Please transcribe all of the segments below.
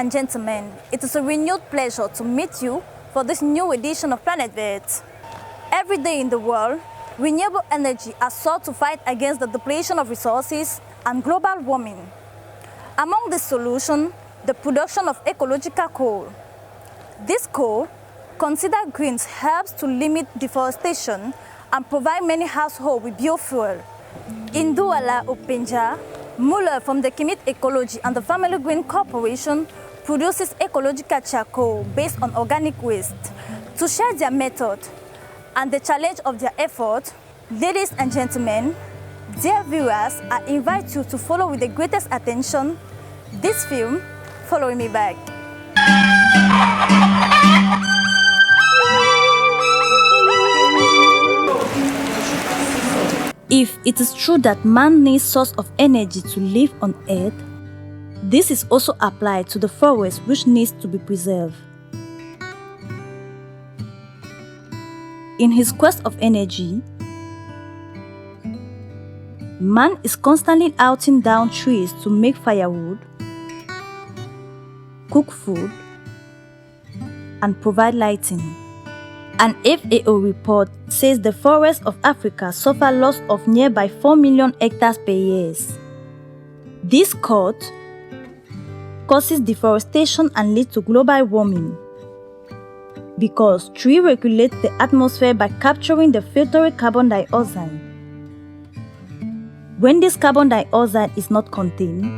and gentlemen, it is a renewed pleasure to meet you for this new edition of Planet Earth. Every day in the world, renewable energy are sought to fight against the depletion of resources and global warming. Among the solutions, the production of ecological coal. This coal, considered green, helps to limit deforestation and provide many households with biofuel. In Douala, Openja, Muller from the Kimit Ecology and the Family Green Corporation produces ecological charcoal based on organic waste. To share their method and the challenge of their effort, ladies and gentlemen, dear viewers, I invite you to follow with the greatest attention this film, Following Me Back. If it is true that man needs source of energy to live on Earth, this is also applied to the forest which needs to be preserved. In his quest of energy, man is constantly cutting down trees to make firewood, cook food, and provide lighting. An FAO report says the forests of Africa suffer loss of nearby 4 million hectares per year. This cut causes deforestation and leads to global warming because trees regulate the atmosphere by capturing the filtered carbon dioxide. When this carbon dioxide is not contained,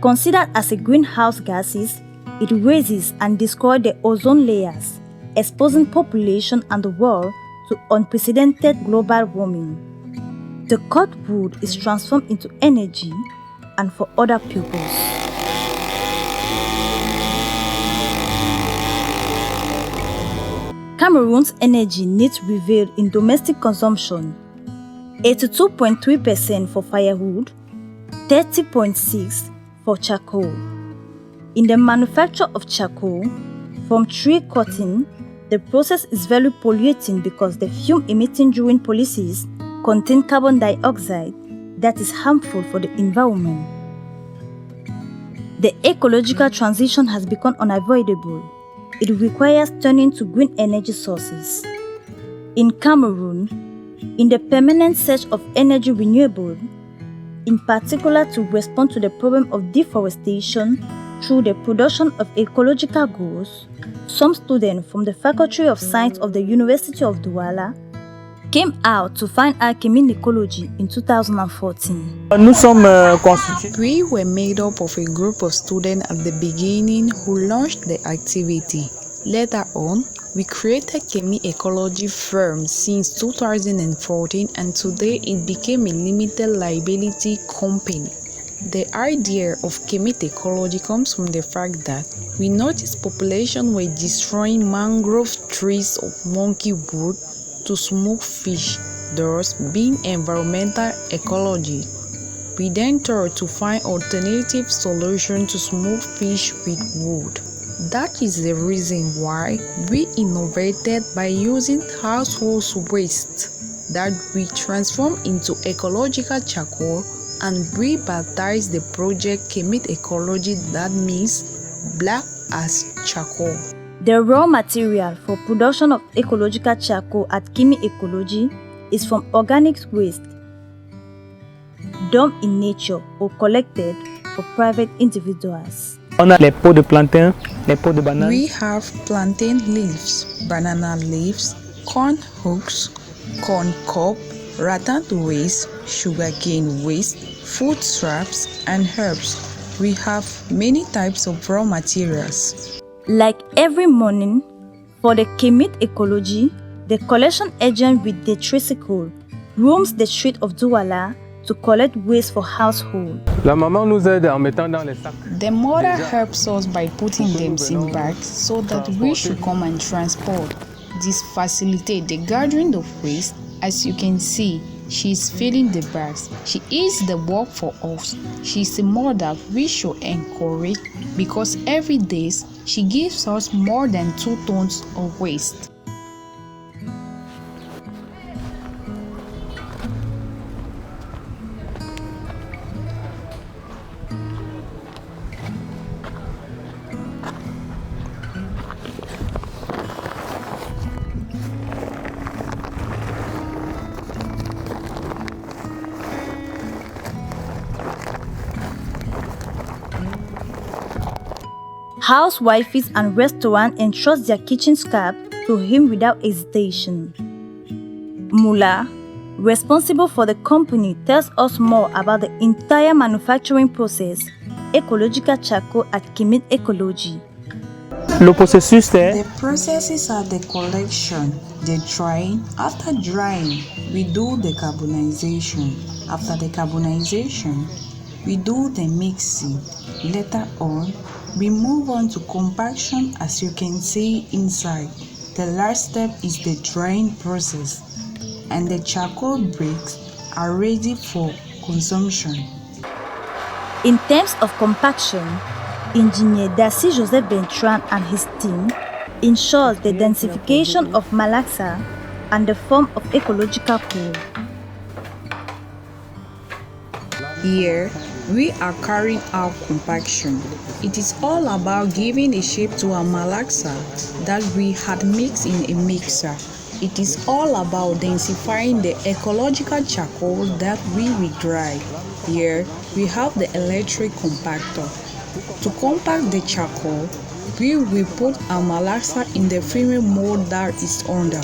considered as a greenhouse gases, it raises and destroys the ozone layers, exposing population and the world to unprecedented global warming. The cut wood is transformed into energy and for other purposes. Cameroon's energy needs revealed in domestic consumption: 82.3% for firewood, 30.6% for charcoal. In the manufacture of charcoal from tree cutting, the process is very polluting because the fume emitting during policies contain carbon dioxide that is harmful for the environment. The ecological transition has become unavoidable. It requires turning to green energy sources. In Cameroon, in the permanent search of energy renewable, in particular to respond to the problem of deforestation through the production of ecological goods, some students from the Faculty of Science of the University of Douala came out to find alchemy in ecology in 2014. We were made up of a group of students at the beginning who launched the activity. Later on, we created Chemi Ecology firm since 2014, and today it became a limited liability company. The idea of Chemi Ecology comes from the fact that we noticed population were destroying mangrove trees of monkey wood to smoke fish, thus being environmental ecology. We then tried to find alternative solutions to smoke fish with wood. That is the reason why we innovated by using household waste that we transform into ecological charcoal, and we baptized the project Chemi Ecology, that means black as charcoal. The raw material for production of ecological charcoal at Chemi Ecology is from organic waste dumped in nature or collected for private individuals. On a les pots de plantain, les pots de banane. We have plantain leaves, banana leaves, corn husks, corn cob, rattan waste, sugarcane waste, food scraps, and herbs. We have many types of raw materials. Like every morning, for the Chemi Ecology, the collection agent with the tricycle roams the street of Douala to collect waste for household. La maman nous aide en mettant dans les sacs. The mother helps us by putting them in bags so that we should come and transport. This facilitates the gathering of waste. As you can see, she is filling the bags. She is the work for us. She is a mother we should encourage because every day she gives us more than 2 tons of waste. Housewives and restaurants entrust their kitchen scrap to him without hesitation. Mula, responsible for the company, tells us more about the entire manufacturing process, Ecological charcoal at Kimit Ecology. Le processus est The processes are the collection, the drying. After drying, we do the carbonization. After the carbonization, we do the mixing. Later on, we move on to compaction, as you can see inside. The last step is the drying process, and the charcoal bricks are ready for consumption. In terms of compaction, Engineer Darcy Joseph Bertrand and his team ensures the densification of malaxa and the form of ecological coal. Here, we are carrying out compaction. It is all about giving a shape to our malaxa that we had mixed in a mixer. It is all about densifying the ecological charcoal that we will dry. Here, we have the electric compactor. To compact the charcoal, we will put our malaxa in the framing mold that is under.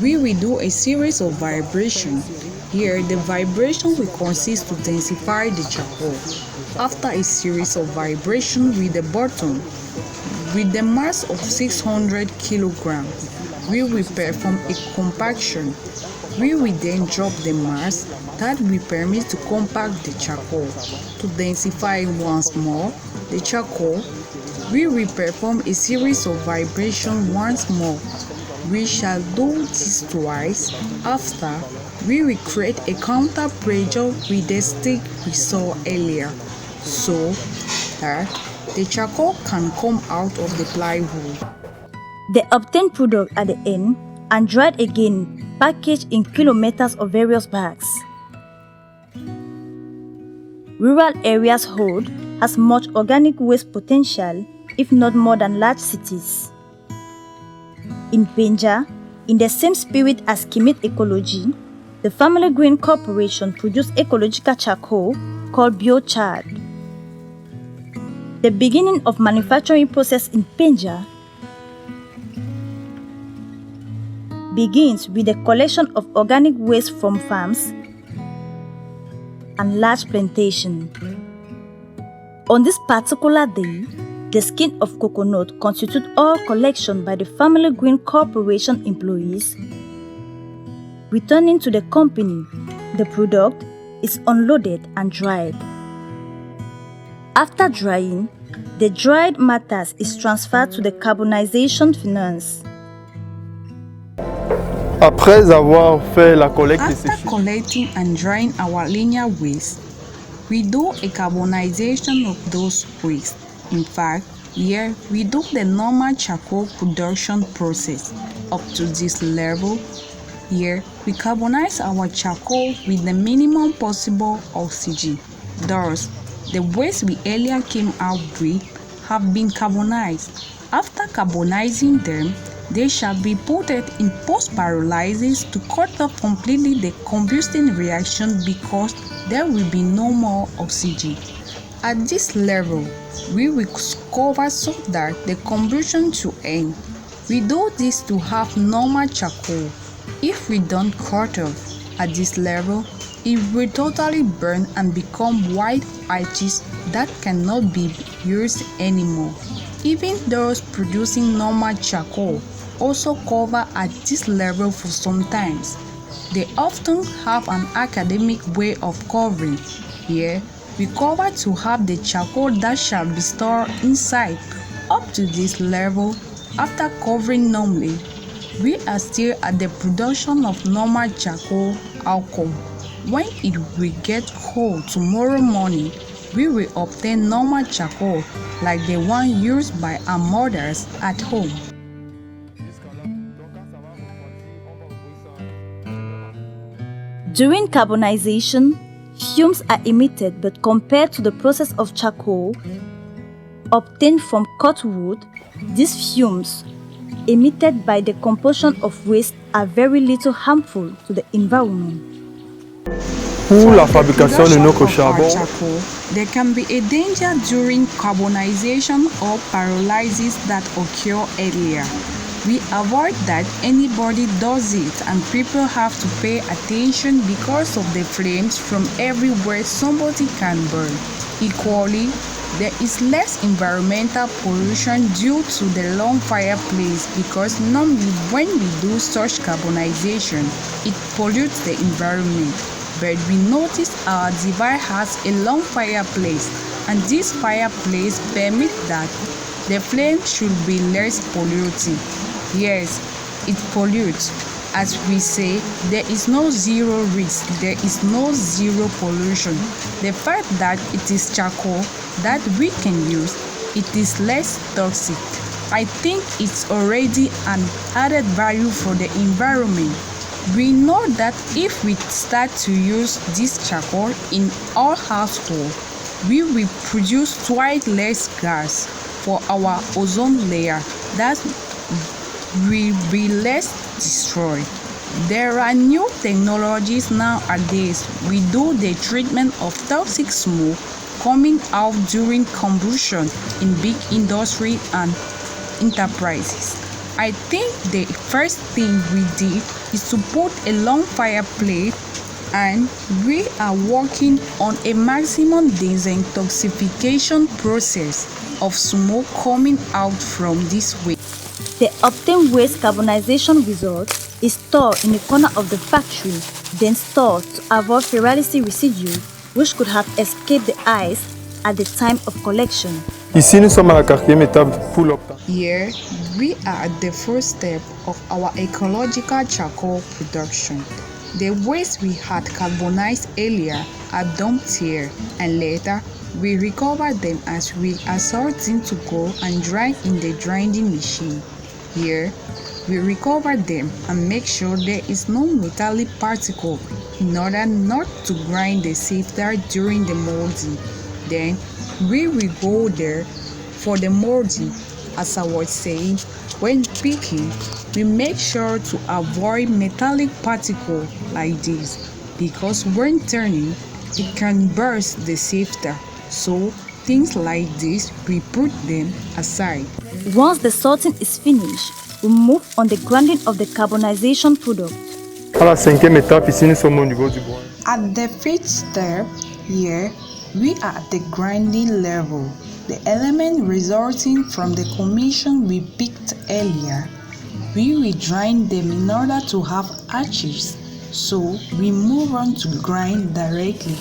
We will do a series of vibrations. Here, the vibration will consist to densify the charcoal. After a series of vibrations with the bottom, with the mass of 600 kilograms, we will perform a compaction. We will then drop the mass that will permit to compact the charcoal. To densify once more the charcoal, we will perform a series of vibrations once more. We shall do this twice. After, we will create a counter pressure with the stick we saw earlier, so that the charcoal can come out of the plywood. The obtained product at the end and dried again, packaged in kilometers of various bags. Rural areas hold as much organic waste potential, if not more than large cities. In Penja, in the same spirit as Kimit Ecology, the Family Green Corporation produced ecological charcoal called biochar. The beginning of manufacturing process in Penja begins with the collection of organic waste from farms and large plantation. On this particular day, the skin of coconut constitutes all collection by the Family Green Corporation employees. Returning to the company, the product is unloaded and dried. After drying, the dried matter is transferred to the carbonization furnace. après avoir fait la collecte et After séchage. collecting and drying our linear waste, we do a carbonization of those waste. In fact, here we do the normal charcoal production process. Up to this level, here we carbonize our charcoal with the minimum possible oxygen. Thus, the waste we earlier came out with have been carbonized. After carbonizing them, they shall be put in post-pyrolysis to cut off completely the combustion reaction because there will be no more oxygen. At this level, we will cover so that the combustion to end. We do this to have normal charcoal. If we don't cut off at this level, it will totally burn and become white ashes that cannot be used anymore. Even those producing normal charcoal also cover at this level for some times. They often have an academic way of covering. Here, we cover to have the charcoal that shall be stored inside. Up to this level, after covering normally, we are still at the production of normal charcoal alcohol. When it will get cold tomorrow morning, we will obtain normal charcoal like the one used by our mothers at home. During carbonization, fumes are emitted, but compared to the process of charcoal obtained from cut wood, these fumes emitted by the combustion of waste are very little harmful to the environment. pour For la the fabrication de production notre of our charbon, charcoal, there can be a danger during carbonization or pyrolysis that occur earlier. We avoid that anybody does it, and people have to pay attention because of the flames from everywhere somebody can burn. Equally, there is less environmental pollution due to the long fireplace because normally when we do such carbonization, it pollutes the environment. But we notice our device has a long fireplace, and this fireplace permits that the flame should be less polluting. Yes, it pollutes. As we say, there is no zero risk, there is no zero pollution. The fact that it is charcoal that we can use, it is less toxic. I think it's already an added value for the environment. We know that if we start to use this charcoal in our household, we will produce twice less gas for our ozone layer. That will be less destroyed. There are new technologies nowadays. We do the treatment of toxic smoke coming out during combustion in big industry and enterprises. I think the first thing we did is to put a long fireplace, and we are working on a maximum detoxification process of smoke coming out from this waste. The obtained waste carbonization result is stored in a corner of the factory, then stored to avoid fertility residue which could have escaped the ice at the time of collection. ici nous sommes à la quatrième étape pour l'obtention. Here, we are at the first step of our ecological charcoal production. The waste we had carbonized earlier are dumped here, and later we recover them as we are sorting to go and dry in the grinding machine. Here, we recover them and make sure there is no metallic particle in order not to grind the sifter during the molding. Then, we will go there for the molding. As I was saying, when picking, we make sure to avoid metallic particles like this because when turning, it can burst the sifter. So, things like this, we put them aside. Once the sorting is finished, we move on the grinding of the carbonization product. À la cinquième étape, ici nous sommes au niveau du bois. At the fifth step, here, we are at the grinding level. The element resulting from the commission we picked earlier, we will grind them in order to have ashes, so we move on to grind directly.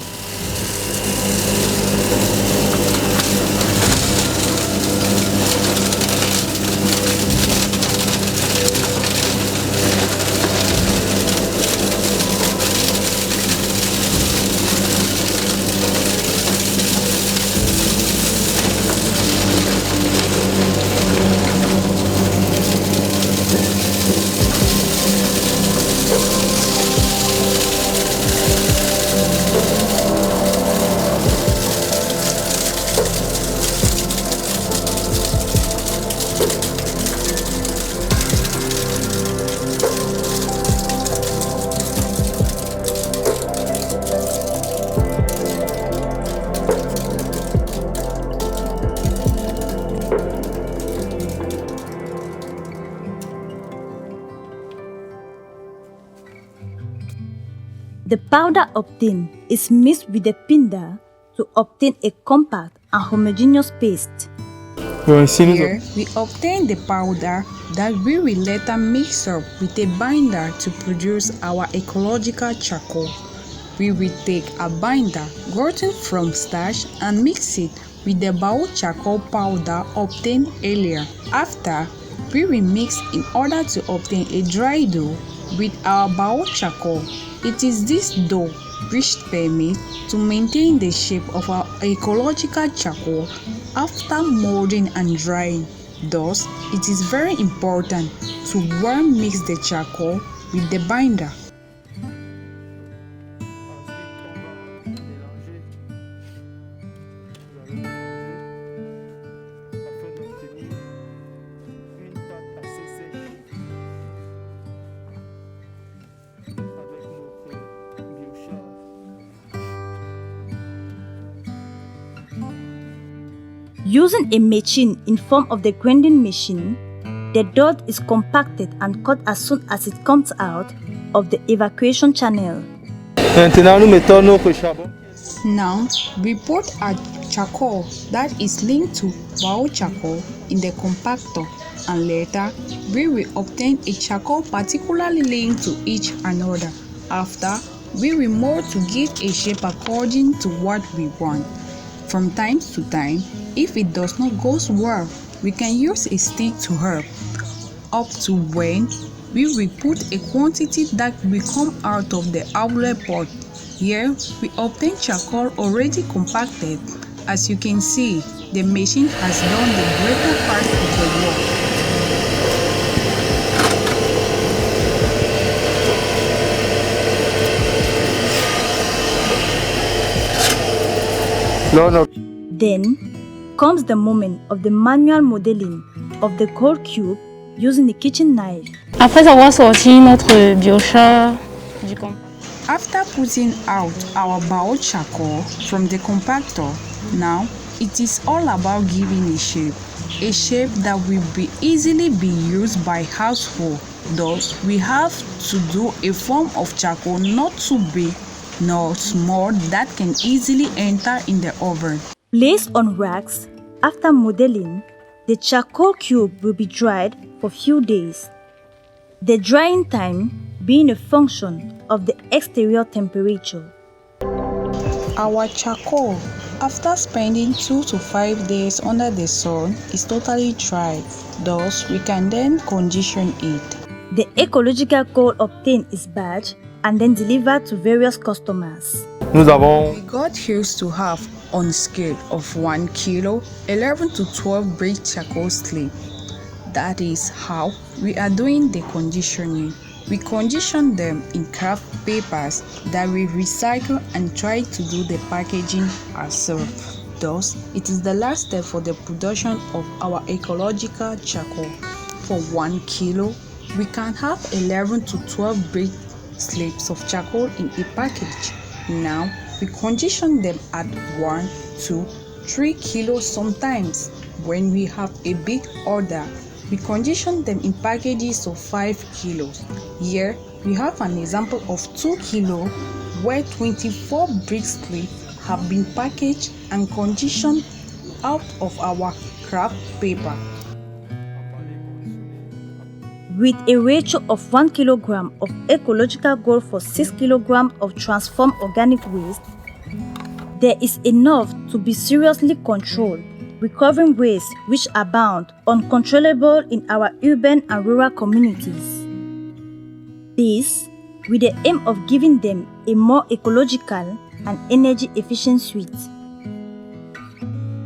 The powder obtained is mixed with the pinder to obtain a compact and homogeneous paste. Here, we obtain the powder that we will later mix up with a binder to produce our ecological charcoal. We will take a binder gotten from starch and mix it with the bao charcoal powder obtained earlier. After, we will mix in order to obtain a dry dough with our bao charcoal. It is this dough which permits to maintain the shape of our ecological charcoal after molding and drying. Thus, it is very important to well mix the charcoal with the binder. Using a machine in form of the grinding machine, the dirt is compacted and cut as soon as it comes out of the evacuation channel. Maintenant, nous mettons notre charbon. Now, we put our charcoal that is linked to biochar in the compactor, and later we will obtain a charcoal particularly linked to each another. After, we will mold to give a shape according to what we want. From time to time, if it does not go well, we can use a stick to help, up to when we will put a quantity that will come out of the outlet pot. Here, we obtain charcoal already compacted. As you can see, the machine has done the greater part of the Là, on a... Then comes the moment of the manual modeling of the cold cube using the kitchen knife. Après avoir sorti notre biochar du compacteur. After putting out our biochar from the compactor, now it is all about giving a shape that will be easily be used by household. Thus, we have to do a form of charcoal not too big nor small that can easily enter in the oven. Placed on racks, after modeling, the charcoal cube will be dried for few days. The drying time being a function of the exterior temperature. Our charcoal, after spending 2 to 5 days under the sun, is totally dry. Thus, we can then condition it. The ecological coal obtained is batched and then delivered to various customers. Nous avons... We got used to have, on scale of 1 kilo, 11 to 12 brick charcoal slip. That is how we are doing the conditioning. We condition them in craft papers that we recycle and try to do the packaging ourselves. Thus, it is the last step for the production of our ecological charcoal. For 1 kilo, we can have 11 to 12 brick slips of charcoal in a package. Now, we condition them at 1 to 3 kilos sometimes. When we have a big order, we condition them in packages of 5 kilos. Here, we have an example of 2 kilos where 24 brick slips have been packaged and conditioned out of our craft paper. With a ratio of 1 kilogram of ecological gold for 6 kilograms of transformed organic waste, there is enough to be seriously controlled, recovering waste which abound uncontrollable in our urban and rural communities. This with the aim of giving them a more ecological and energy efficient suite.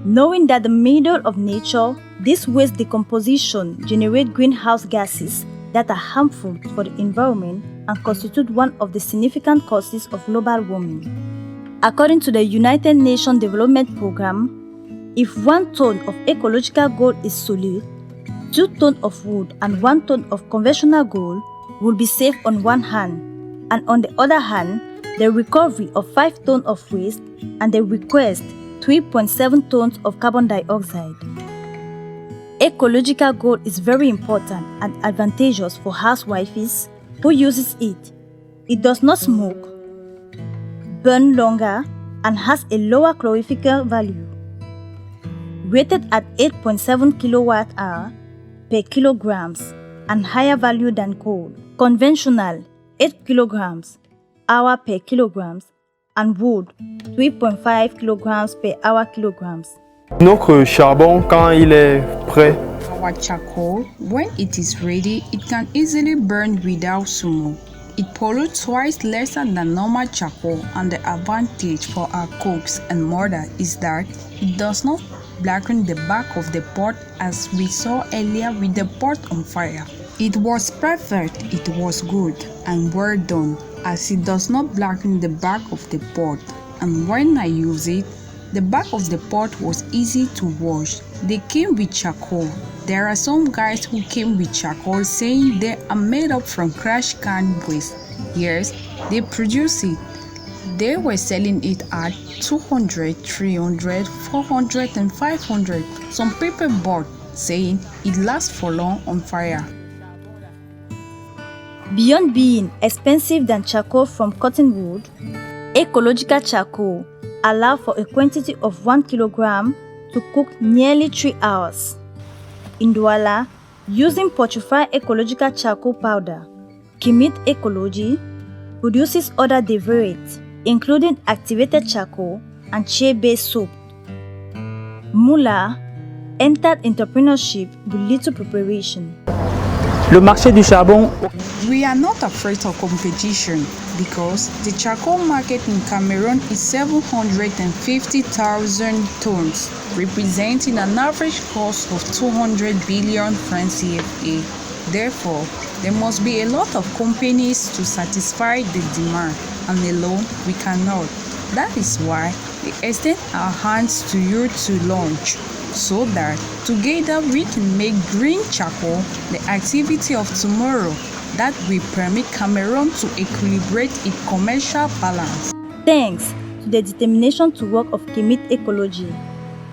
Knowing that the middle of nature, this waste decomposition generates greenhouse gases that are harmful for the environment and constitute one of the significant causes of global warming. According to the United Nations Development Programme, if 1 ton of ecological gold is solid, 2 tons of wood and 1 ton of conventional gold will be saved on one hand, and on the other hand, the recovery of 5 tons of waste and the request 3.7 tons of carbon dioxide. Ecological gold is very important and advantageous for housewives who uses it. It does not smoke, burn longer, and has a lower calorific value. Rated at 8.7 kWh per kilograms and higher value than coal. Conventional 8 kilograms hour per kilograms and wood 3.5 kilograms per hour kilograms. Notre charbon, quand il est prêt, Our charcoal, when it is ready, it can easily burn without smoke. It pollutes twice lesser than normal charcoal, and the advantage for our cooks and mother is that it does not blacken the back of the pot as we saw earlier with the pot on fire. It was perfect, it was good and well done, as it does not blacken the back of the pot, and when I use it, the back of the pot was easy to wash. They came with charcoal. There are some guys who came with charcoal saying they are made up from trash can waste. Yes, they produce it. They were selling it at 200, 300, 400 and 500. Some people bought, saying it lasts for long on fire. Beyond being expensive than charcoal from cottonwood, ecological charcoal allows for a quantity of 1 kilogram to cook nearly 3 hours. In Douala, using purified ecological charcoal powder, Kimit Ecology produces other derivatives, including activated charcoal and shea-based soap. Mula entered entrepreneurship with little preparation. Le marché du charbon. We are not afraid of competition because the charcoal market in Cameroon is 750,000 tons, representing an average cost of 200 billion francs CFA. Therefore, there must be a lot of companies to satisfy the demand, and alone we cannot. That is why we extend our hands to you to launch, so that together we can make green charcoal the activity of tomorrow that will permit Cameroon to equilibrate its commercial balance. Thanks to the determination to work of Kimit Ecology,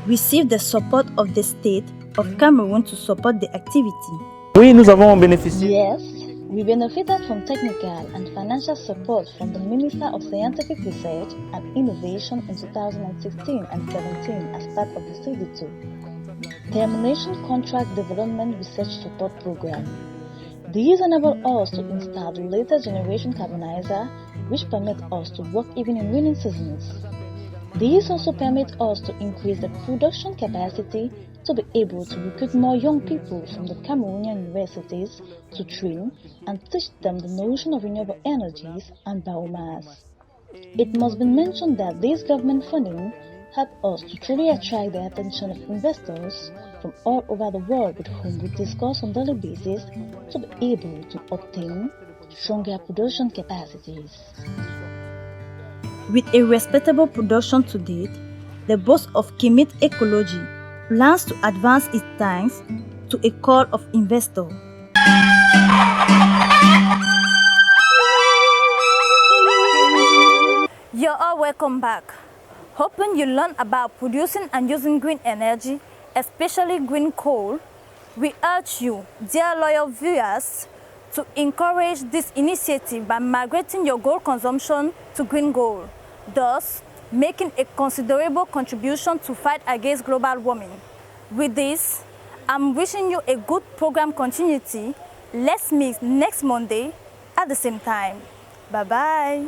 received the support of the state of Cameroon to support the activity. Oui, nous avons bénéficié. Yes, we benefited from technical and financial support from the Minister of Scientific Research and Innovation in 2016 and 17 as part of the CD2 Termination Contract Development Research Support Program. These enable us to install the latest generation carbonizer, which permit us to work even in rainy seasons. These also permit us to increase the production capacity to be able to recruit more young people from the Cameroonian universities to train and teach them the notion of renewable energies and biomass. It must be mentioned that this government funding helped us to truly attract the attention of investors from all over the world with whom we discuss on a daily basis to be able to obtain stronger production capacities. With a respectable production to date, the boss of Kimit Ecology plans to advance its thanks to a call of investors. You're all welcome back. Hoping you learn about producing and using green energy, especially green coal, we urge you, dear loyal viewers, to encourage this initiative by migrating your gold consumption to green gold, thus making a considerable contribution to fight against global warming. With this, I'm wishing you a good program continuity. Let's meet next Monday at the same time. Bye-bye.